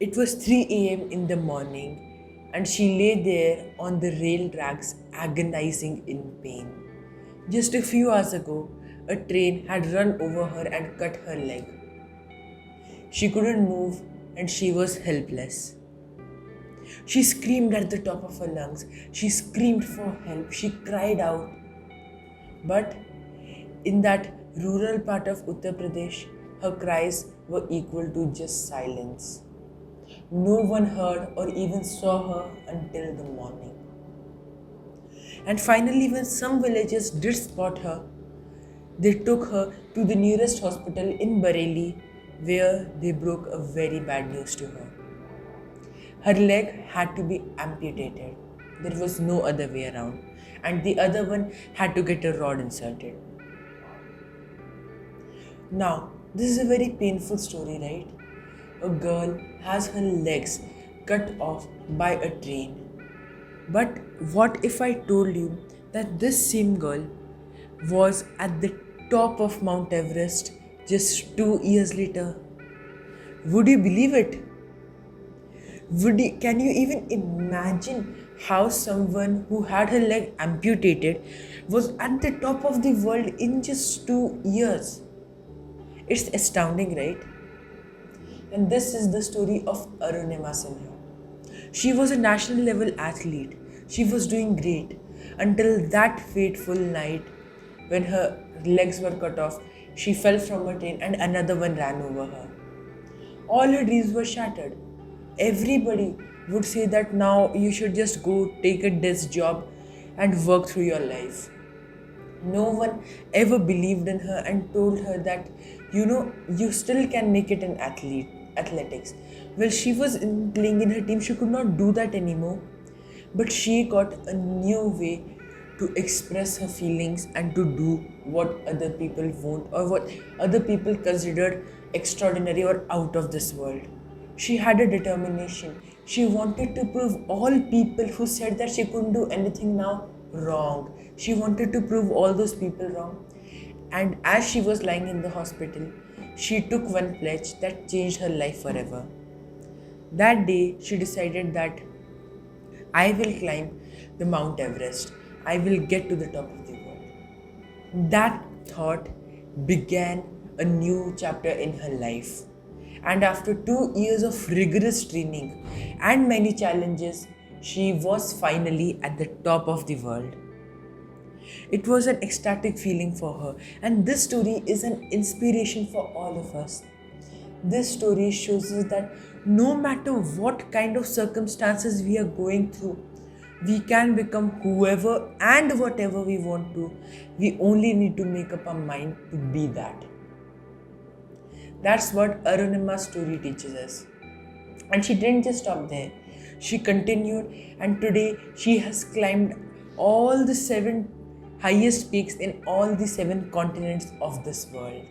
It was 3 a.m. in the morning, and she lay there on the rail tracks, agonizing in pain. Just a few hours ago, a train had run over her and cut her leg. She couldn't move and she was helpless. She screamed at the top of her lungs. She screamed for help. She cried out. But in that rural part of Uttar Pradesh, her cries were equal to just silence. No one heard or even saw her until the morning. And finally, when some villagers did spot her, they took her to the nearest hospital in Bareilly, where they broke a very bad news to her. Her leg had to be amputated. There was no other way around. And the other one had to get a rod inserted. Now, this is a very painful story, right? A girl has her legs cut off by a train. But what if I told you that this same girl was at the top of Mount Everest just 2 years later? Would you believe it? Can you even imagine how someone who had her leg amputated was at the top of the world in just 2 years? It's astounding, right? And this is the story of Arunima Sinha. She was a national level athlete. She was doing great until that fateful night when her legs were cut off. She fell from a train and another one ran over her. All her dreams were shattered. Everybody would say that now you should just go take a desk job and work through your life. No one ever believed in her and told her that you still can make it in athletics. Well, she was playing in her team, she could not do that anymore. But she got a new way to express her feelings and to do what other people want or what other people considered extraordinary or out of this world. She had a determination. She wanted to prove all people who said that she couldn't do anything now wrong. She wanted to prove all those people wrong. And as she was lying in the hospital, she took one pledge that changed her life forever. That day, she decided that I will climb the Mount Everest. I will get to the top of the world. That thought began a new chapter in her life. And after 2 years of rigorous training and many challenges, she was finally at the top of the world. It was an ecstatic feeling for her, and this story is an inspiration for all of us. This story shows us that no matter what kind of circumstances we are going through, we can become whoever and whatever we want to. We only need to make up our mind to be that. That's what Arunima's story teaches us. And she didn't just stop there. She continued, and today she has climbed all the 7 highest peaks in all the 7 continents of this world.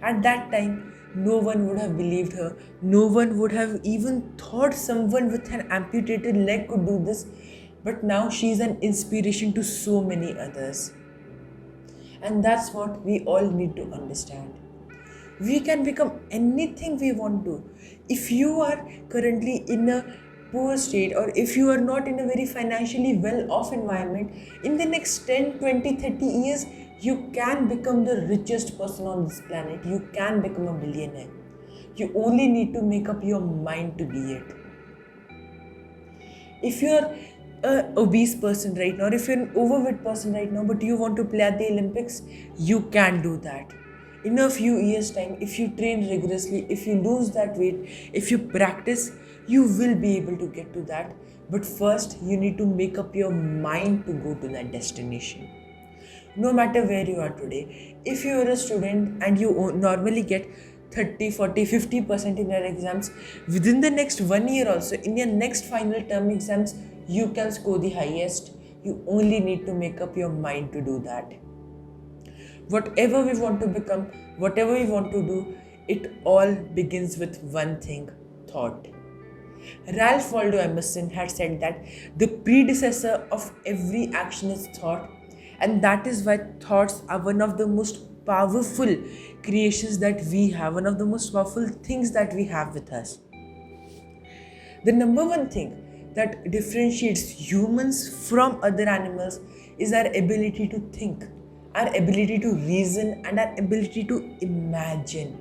At that time, no one would have believed her. No one would have even thought someone with an amputated leg could do this. But now she is an inspiration to so many others. And that's what we all need to understand. We can become anything we want to. If you are currently in a poor state, or if you are not in a very financially well-off environment, in the next 10, 20, 30 years, you can become the richest person on this planet. You can become a billionaire. You only need to make up your mind to be it. If you're an obese person right now, or if you're an overweight person right now, but you want to play at the Olympics, you can do that. In a few years' time, if you train rigorously, if you lose that weight, if you practice, you will be able to get to that. But first, you need to make up your mind to go to that destination. No matter where you are today, if you are a student and you normally get 30, 40, 50% in your exams, within the next 1 year also, in your next final term exams, you can score the highest. You only need to make up your mind to do that. Whatever we want to become, whatever we want to do, it all begins with one thing: thought. Ralph Waldo Emerson had said that the predecessor of every action is thought, and that is why thoughts are one of the most powerful creations that we have, one of the most powerful things that we have with us. The number one thing that differentiates humans from other animals is our ability to think, our ability to reason, and our ability to imagine.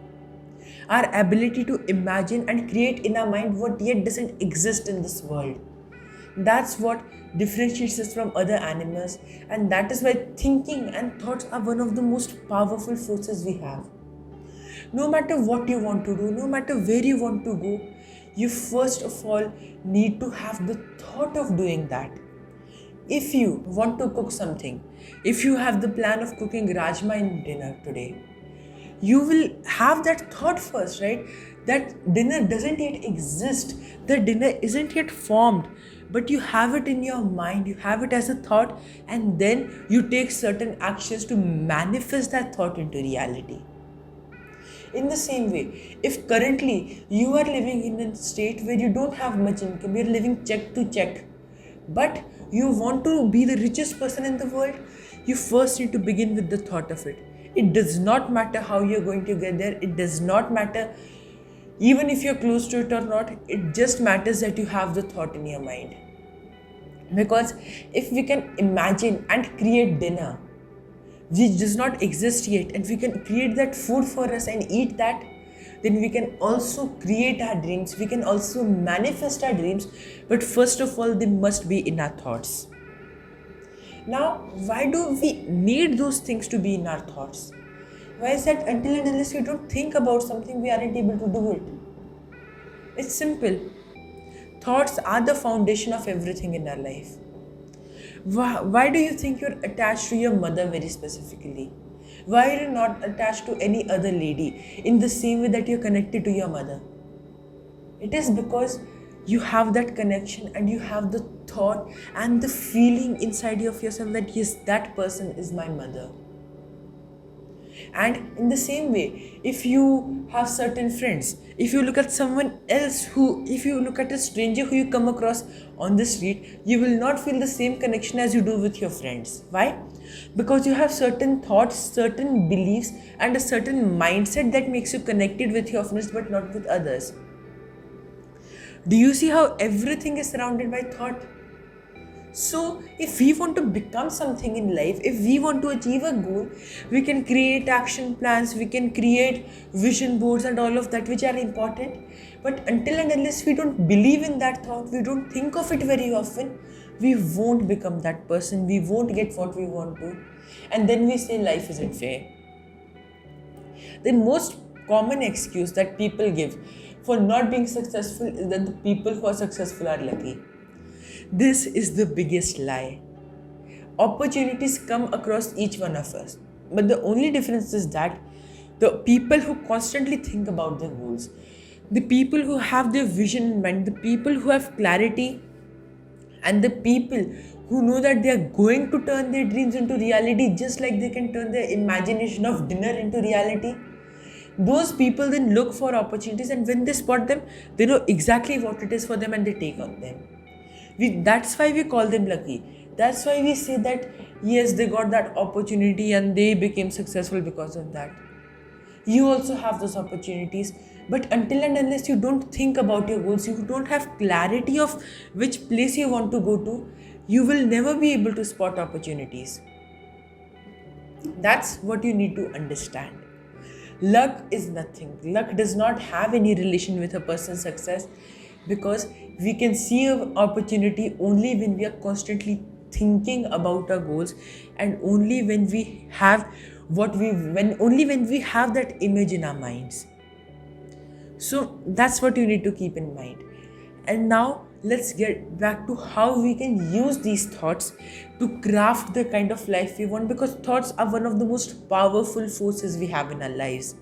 Our ability to imagine and create in our mind what yet doesn't exist in this world. That's what differentiates us from other animals, and that is why thinking and thoughts are one of the most powerful forces we have. No matter what you want to do, no matter where you want to go, you first of all need to have the thought of doing that. If you want to cook something, if you have the plan of cooking rajma in dinner today, you will have that thought first, right? That dinner doesn't yet exist, the dinner isn't yet formed, but you have it in your mind, you have it as a thought, and then you take certain actions to manifest that thought into reality. In the same way, if currently you are living in a state where you don't have much income, you're living check to check, but you want to be the richest person in the world, you first need to begin with the thought of it. It does not matter how you're going to get there, it does not matter even if you're close to it or not, it just matters that you have the thought in your mind. Because if we can imagine and create dinner which does not exist yet, and we can create that food for us and eat that, then we can also create our dreams, we can also manifest our dreams, but first of all they must be in our thoughts. Now, why do we need those things to be in our thoughts? Why is that until and unless we don't think about something, we aren't able to do it? It's simple. Thoughts are the foundation of everything in our life. Why do you think you're attached to your mother very specifically? Why are you not attached to any other lady in the same way that you're connected to your mother? It is because you have that connection and you have the thought and the feeling inside of yourself that yes, that person is my mother. And in the same way, if you have certain friends, if you look at someone else if you look at a stranger who you come across on the street, you will not feel the same connection as you do with your friends. Why? Because you have certain thoughts, certain beliefs, and a certain mindset that makes you connected with your friends but not with others. Do you see how everything is surrounded by thought? So, if we want to become something in life, if we want to achieve a goal, we can create action plans, we can create vision boards and all of that, which are important. But until and unless we don't believe in that thought, we don't think of it very often, we won't become that person, we won't get what we want to. And then we say life isn't fair. The most common excuse that people give for not being successful is that the people who are successful are lucky. This is the biggest lie. Opportunities come across each one of us, but the only difference is that the people who constantly think about their goals, the people who have their vision in mind, the people who have clarity, and the people who know that they are going to turn their dreams into reality just like they can turn their imagination of dinner into reality, those people then look for opportunities, and when they spot them, they know exactly what it is for them and they take on them. That's why we call them lucky. That's why we say that yes, they got that opportunity and they became successful because of that. You also have those opportunities, but until and unless you don't think about your goals, you don't have clarity of which place you want to go to, you will never be able to spot opportunities. That's what you need to understand. Luck is nothing. Luck does not have any relation with a person's success, because we can see an opportunity only when we are constantly thinking about our goals, and only when we have when we have that image in our minds. So that's what you need to keep in mind. And now let's get back to how we can use these thoughts to craft the kind of life we want, because thoughts are one of the most powerful forces we have in our lives.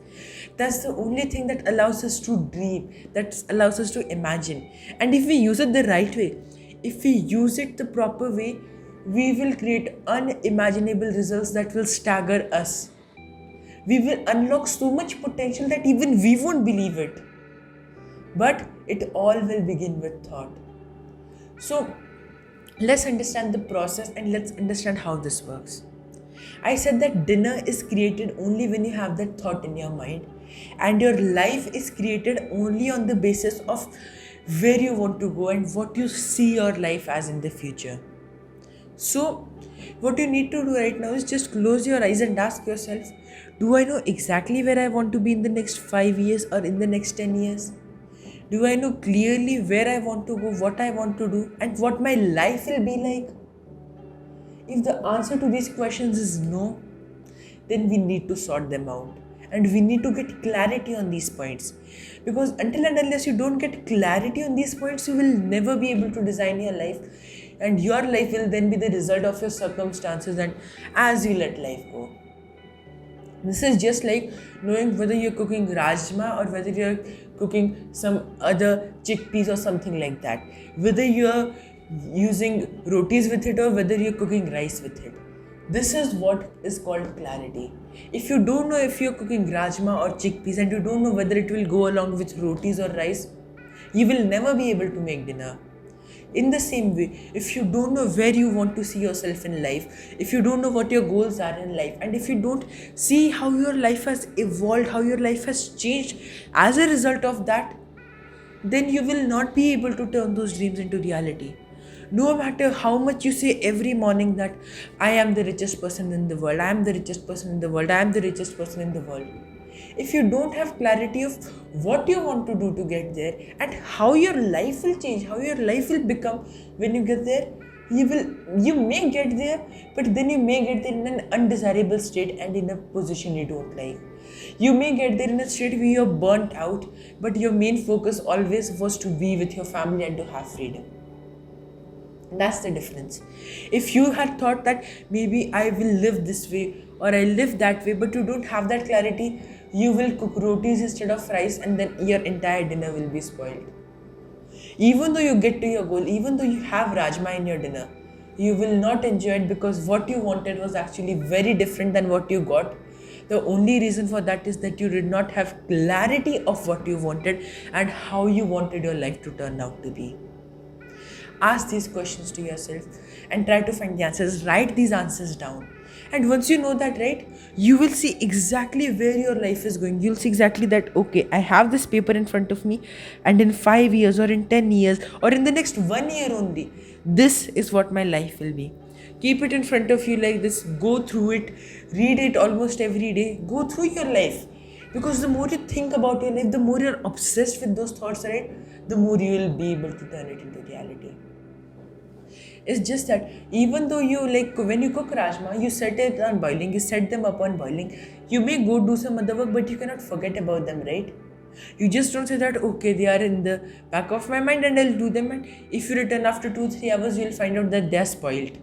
That's the only thing that allows us to dream, that allows us to imagine. And if we use it the right way, if we use it the proper way, we will create unimaginable results that will stagger us. We will unlock so much potential that even we won't believe it. But it all will begin with thought. So let's understand the process and let's understand how this works. I said that dinner is created only when you have that thought in your mind, and your life is created only on the basis of where you want to go and what you see your life as in the future. So, what you need to do right now is just close your eyes and ask yourself, do I know exactly where I want to be in the next 5 years or in the next 10 years? Do I know clearly where I want to go, what I want to do, and what my life will be like? If the answer to these questions is no, then we need to sort them out. And we need to get clarity on these points. Because until and unless you don't get clarity on these points, you will never be able to design your life. And your life will then be the result of your circumstances and as you let life go. This is just like knowing whether you're cooking rajma or whether you're cooking some other chickpeas or something like that. Whether you're using rotis with it or whether you're cooking rice with it. This is what is called clarity. If you don't know if you're cooking rajma or chickpeas and you don't know whether it will go along with rotis or rice, you will never be able to make dinner. In the same way, if you don't know where you want to see yourself in life, if you don't know what your goals are in life, and if you don't see how your life has evolved, how your life has changed as a result of that, then you will not be able to turn those dreams into reality. No matter how much you say every morning that I am the richest person in the world, I am the richest person in the world, I am the richest person in the world. If you don't have clarity of what you want to do to get there and how your life will change, how your life will become when you get there, you may get there, but then you may get there in an undesirable state and in a position you don't like. You may get there in a state where you're burnt out, but your main focus always was to be with your family and to have freedom. That's the difference. If you had thought that maybe I will live this way or I live that way, but you don't have that clarity, you will cook rotis instead of rice and then your entire dinner will be spoiled. Even though you get to your goal, even though you have rajma in your dinner, you will not enjoy it because what you wanted was actually very different than what you got. The only reason for that is that you did not have clarity of what you wanted and how you wanted your life to turn out to be. Ask these questions to yourself and try to find the answers. Write these answers down. And once you know that, right, you will see exactly where your life is going. You'll see exactly that, okay, I have this paper in front of me and in 5 years or in 10 years or in the next 1 year only, this is what my life will be. Keep it in front of you like this. Go through it. Read it almost every day. Go through your life. Because the more you think about your life, the more you're obsessed with those thoughts, right, the more you will be able to turn it into reality. It's just that even though you when you cook rajma, you set it on boiling, you set them up on boiling, you may go do some other work, but you cannot forget about them, right? You just don't say that, okay, they are in the back of my mind and I'll do them. And if you return after 2-3 hours, you'll find out that they're spoiled.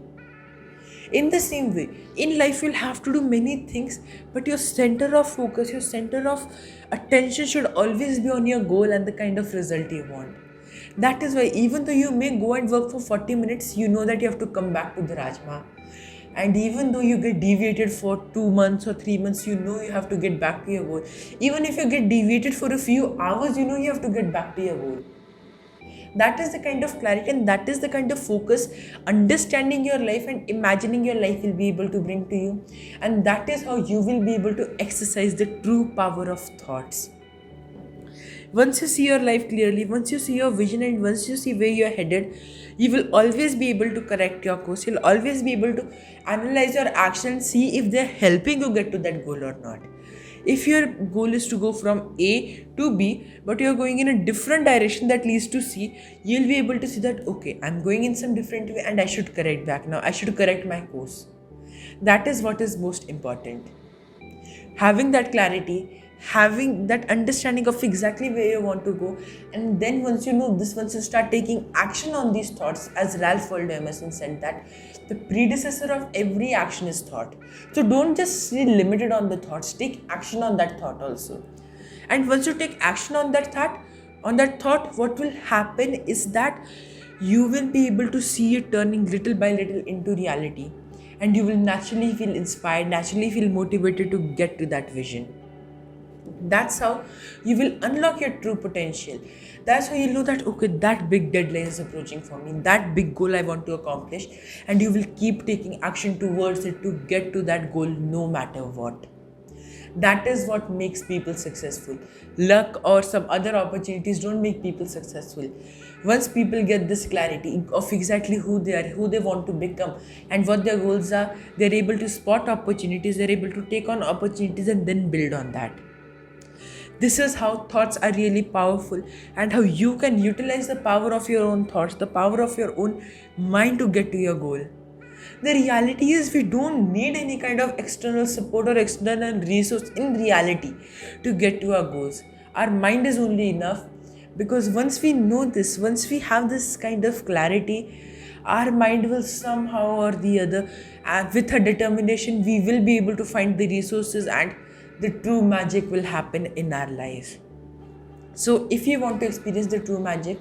In the same way, in life you'll have to do many things, but your center of focus, your center of attention should always be on your goal and the kind of result you want. That is why even though you may go and work for 40 minutes, you know that you have to come back to the rajma. And even though you get deviated for 2 months or 3 months, you know you have to get back to your goal. Even if you get deviated for a few hours, you know you have to get back to your goal. That is the kind of clarity and that is the kind of focus understanding your life and imagining your life will be able to bring to you. And that is how you will be able to exercise the true power of thoughts. Once you see your life clearly, once you see your vision and once you see where you are headed, you will always be able to correct your course. You'll always be able to analyze your actions and see if they're helping you get to that goal or not. If your goal is to go from A to B, but you're going in a different direction that leads to C, you'll be able to see that, okay, I'm going in some different way and I should correct back now. I should correct my course. That is what is most important. Having that clarity, having that understanding of exactly where you want to go, and then once you know this, once you start taking action on these thoughts, as Ralph Waldo Emerson said that the predecessor of every action is thought. So don't just stay limited on the thoughts, take action on that thought also. And once you take action on that thought, what will happen is that you will be able to see it turning little by little into reality, and you will naturally feel inspired, naturally feel motivated to get to that vision. That's how you will unlock your true potential. That's how you'll know that, okay, that big deadline is approaching for me, that big goal I want to accomplish, and you will keep taking action towards it to get to that goal no matter what. That is what makes people successful. Luck or some other opportunities don't make people successful. Once people get this clarity of exactly who they are, who they want to become, and what their goals are, they're able to spot opportunities, they're able to take on opportunities and then build on that. This is how thoughts are really powerful, and how you can utilize the power of your own thoughts, the power of your own mind to get to your goal. The reality is, we don't need any kind of external support or external resource in reality to get to our goals. Our mind is only enough, because once we know this, once we have this kind of clarity, our mind will somehow or the other, with a determination, we will be able to find the resources, and the true magic will happen in our lives. So if you want to experience the true magic,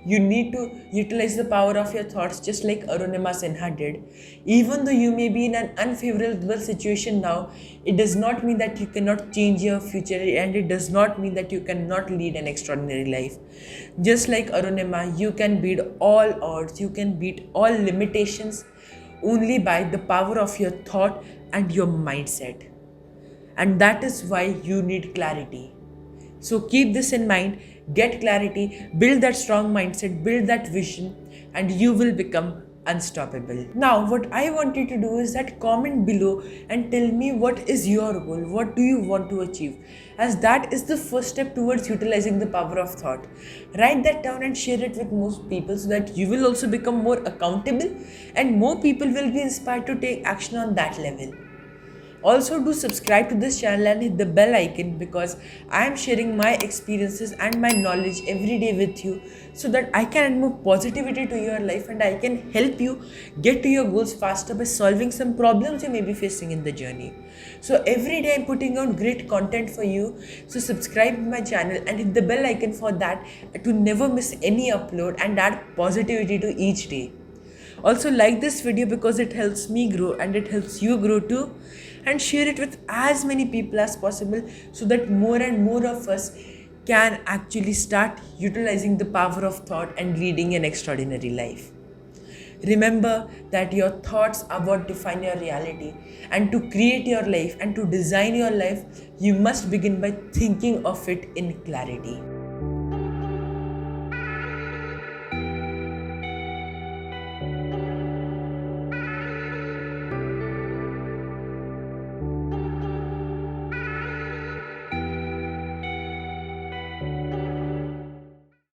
you need to utilize the power of your thoughts, just like Arunima Sinha did. Even though you may be in an unfavorable situation now, it does not mean that you cannot change your future, and it does not mean that you cannot lead an extraordinary life. Just like Arunima, you can beat all odds, you can beat all limitations only by the power of your thought and your mindset. And that is why you need clarity. So keep this in mind, get clarity, build that strong mindset, build that vision, and you will become unstoppable. Now, what I want you to do is that comment below and tell me what is your goal, what do you want to achieve, as that is the first step towards utilizing the power of thought. Write that down and share it with most people, so that you will also become more accountable and more people will be inspired to take action on that level. Also, do subscribe to this channel and hit the bell icon, because I am sharing my experiences and my knowledge every day with you, so that I can add more positivity to your life and I can help you get to your goals faster by solving some problems you may be facing in the journey. So every day I'm putting out great content for you. So subscribe to my channel and hit the bell icon for that, to never miss any upload and add positivity to each day. Also, like this video, because it helps me grow and it helps you grow too, and share it with as many people as possible, so that more and more of us can actually start utilizing the power of thought and leading an extraordinary life. Remember that your thoughts are what define your reality, and to create your life and to design your life, you must begin by thinking of it in clarity.